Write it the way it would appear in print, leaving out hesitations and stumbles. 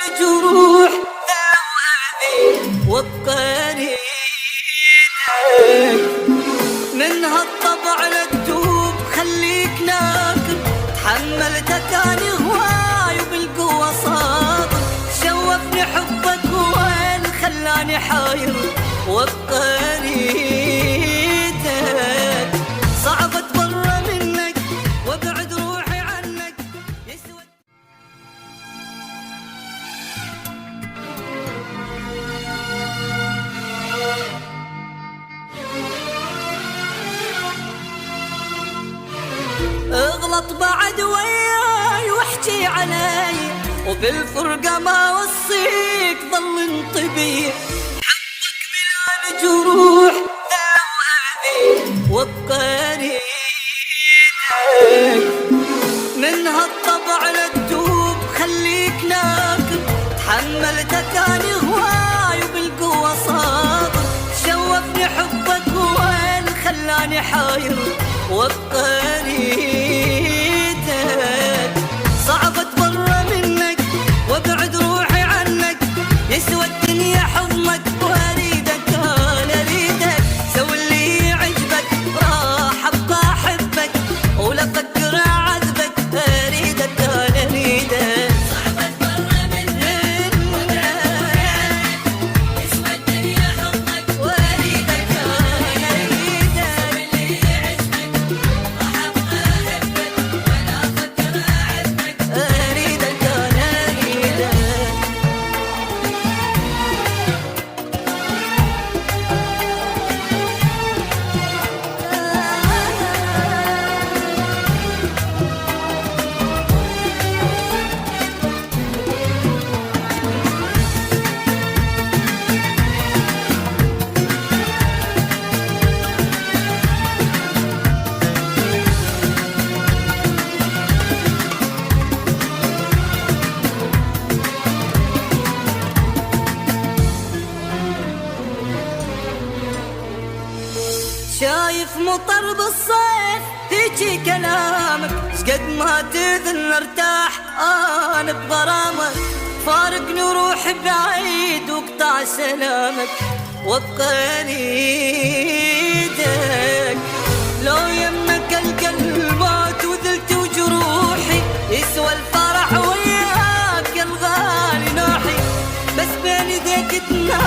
الجروح وبقى من هالطبع للدوب خليك ناكب، تحملتك اني هواي وبالقوة صادق، شوفني حبك وين خلاني حاير وابقى ريدك، صعب اتبرى منك وابعد روحي عنك يسود. اغلط بعد وياي واحكي علي، وبالفرقة ما وصيك ظل انطبي، حبك بلا الجروح وابقى ريدك، من هالطبع للدوب خليك ناكب، تحملتك اني هواي وبالقوة صادق، شوفني حبك وين خلاني حاير وابقى ريدك، صعب اتبرى منك وابعد روحي عنك، يسوى الدنيا حضنك واريدك انا اريدك، سوي اللي يعجبك راح ابقى احبك، ولا افكر اعذبك اريدك انا اريدك، صعب اتبرى منك يسوى الدنيا حضنك واريدك انا اريدك، سوي اللي يعجبك راح ابقى احبك، ولا افكر اعذبك اريدك انا اريدك. شايف مطر بالصيف هيجي كلامك، شقد ما تذل ارتاح انا بغرامك، فارقني وروح بعيد واقطع سلامك وابقى اريدك، لو يمك القلب مات وذلت وجروحي، يسوى الفرح وياك يا الغالي ناحي، بس بين ايديك تنام